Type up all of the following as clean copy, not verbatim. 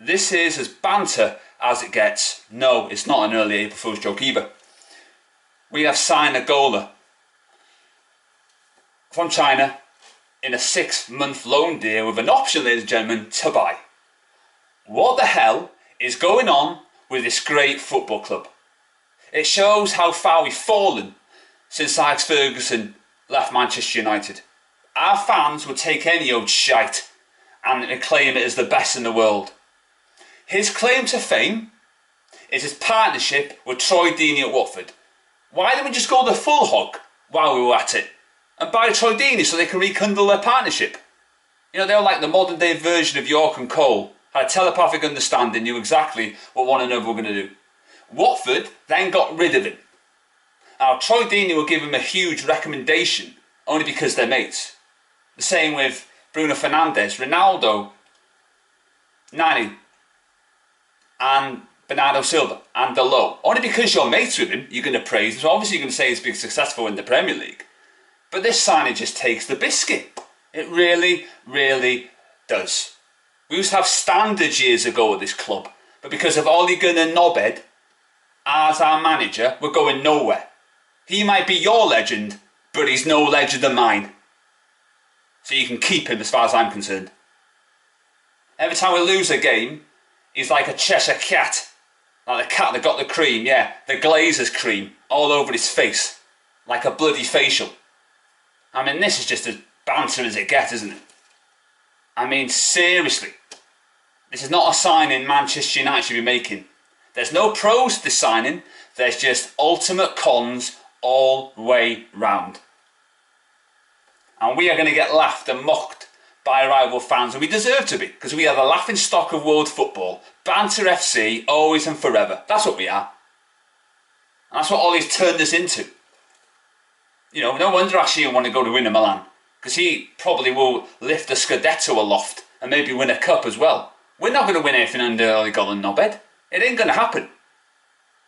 This is as banter as it gets. No, it's not an early April Fool's joke either. We have signed a goaler from China in a 6-month loan deal with an option, ladies and gentlemen, to buy. What the hell is going on with this great football club? It shows how far we've fallen since Alex Ferguson left Manchester United. Our fans would take any old shite and acclaim it as the best in the world. His claim to fame is his partnership with Troy Deeney at Watford. Why didn't we just go the full hog while we were at it and buy Troy Deeney so they can rekindle their partnership? You know, they were like the modern day version of York and Cole, had a telepathic understanding, knew exactly what one another were going to do. Watford then got rid of him. Now, Troy Deeney will give him a huge recommendation only because they're mates. The same with Bruno Fernandes, Ronaldo, Nani, and Bernardo Silva, and Ighalo. Only because you're mates with him, you're going to praise him. So obviously you're going to say he's been successful in the Premier League. But this signing just takes the biscuit. It really, really does. We used to have standards years ago at this club, but because of Ole Gunnar Knobhead as our manager, we're going nowhere. He might be your legend, but he's no legend of mine. So you can keep him as far as I'm concerned. Every time we lose a game, he's like a Cheshire cat. Like the cat that got the cream, yeah, the glazer's cream, all over his face. Like a bloody facial. I mean, this is just as banter as it gets, isn't it? I mean, seriously. This is not a signing Manchester United should be making. There's no pros to this signing. There's just ultimate cons all the way round. And we are going to get laughed and mocked by rival fans, and we deserve to be, because we are the laughing stock of world football. Banter FC, always and forever. That's what we are. And that's what Ollie's turned us into. You know, no wonder actually you want to go to Inter Milan, because he probably will lift the Scudetto aloft and maybe win a cup as well. We're not going to win anything under Ole Gunnar Knobhead. It ain't going to happen.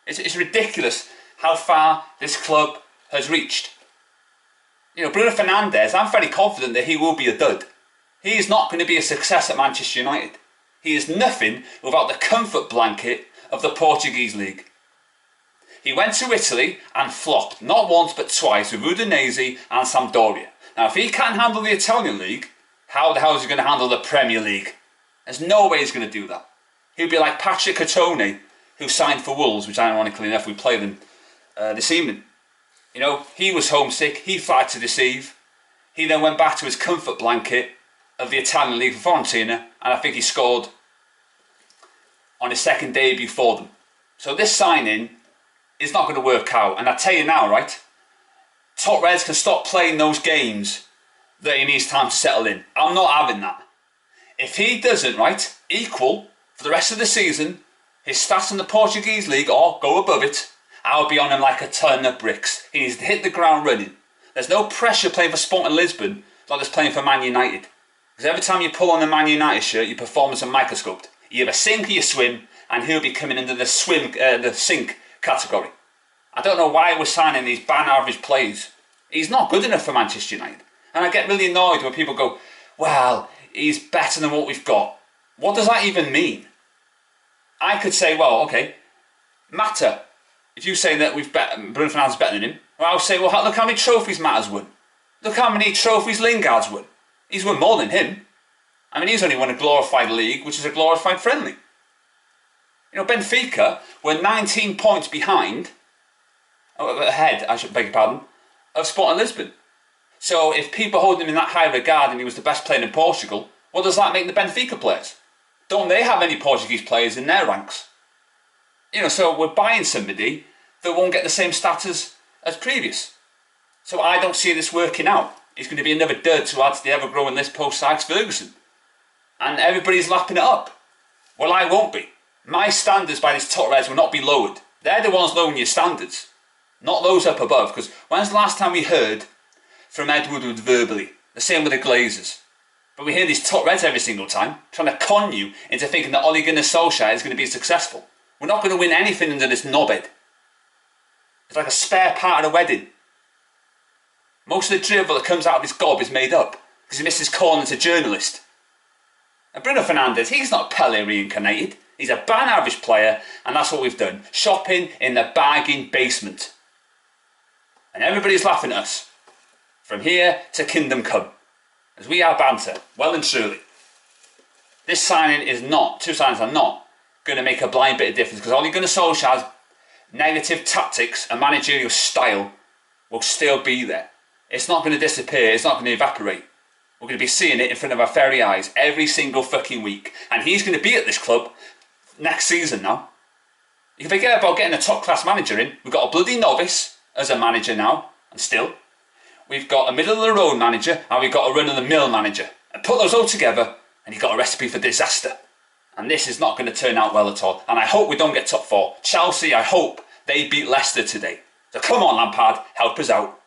It's ridiculous how far this club has reached. You know, Bruno Fernandes, I'm very confident that he will be a dud. He is not going to be a success at Manchester United. He is nothing without the comfort blanket of the Portuguese league. He went to Italy and flopped, not once but twice, with Udinese and Sampdoria. Now, if he can't handle the Italian league, how the hell is he going to handle the Premier League? There's no way he's going to do that. He'll be like Patrick Catone, who signed for Wolves, which ironically enough we play them this evening. You know, he was homesick, he tried to deceive. He then went back to his comfort blanket of the Italian league for Fiorentina, and I think he scored on his second debut for them. So this signing is not going to work out. And I tell you now, right, Top Reds can stop playing those games that he needs time to settle in. I'm not having that. If he doesn't, right, equal for the rest of the season his stats in the Portuguese league or go above it, I'll be on him like a ton of bricks. He needs to hit the ground running. There's no pressure playing for Sporting Lisbon like there's playing for Man United. Because every time you pull on the Man United shirt, your performance is microscoped. You either sink or you swim, and he'll be coming into the sink category. I don't know why we're signing these ban average players. He's not good enough for Manchester United. And I get really annoyed when people go, well, he's better than what we've got. What does that even mean? I could say, well, okay, Mata, if you say that Bruno Fernandes is better than him, well, I'll say, well, look how many trophies Mata's won. Look how many trophies Lingard's won. He's won more than him. I mean, he's only won a glorified league, which is a glorified friendly. You know, Benfica were 19 points ahead, I should beg your pardon, of Sporting Lisbon. So if people hold him in that high regard and he was the best player in Portugal, what does that make the Benfica players? Don't they have any Portuguese players in their ranks? You know, so we're buying somebody that won't get the same status as previous. So I don't see this working out. He's going to be another dud to add to the ever-growing list post-Alex Ferguson. And everybody's lapping it up. Well, I won't be. My standards by these top reds will not be lowered. They're the ones lowering your standards, not those up above. Because when's the last time we heard from Ed Woodward verbally? The same with the Glazers. But we hear these top reds every single time, trying to con you into thinking that Ole Gunnar Solskjaer is going to be successful. We're not going to win anything under this knobhead. It's like a spare part at a wedding. Most of the drivel that comes out of his gob is made up because he missed his call as a journalist. And Bruno Fernandes, he's not Pele reincarnated. He's a bang average player, and that's what we've done. Shopping in the bargain basement. And everybody's laughing at us. From here to Kingdom Come. As we are banter, well and truly. This signing is not, two signings are not going to make a blind bit of difference, because Ole Gunnar Solskjaer's negative tactics and managerial style will still be there. It's not going to disappear, it's not going to evaporate. We're going to be seeing it in front of our very eyes every single fucking week. And he's going to be at this club next season now. You can forget about getting a top class manager in. We've got a bloody novice as a manager now, and still. We've got a middle of the road manager, and we've got a run of the mill manager. And put those all together, and you've got a recipe for disaster. And this is not going to turn out well at all. And I hope we don't get top four. Chelsea, I hope they beat Leicester today. So come on, Lampard, help us out.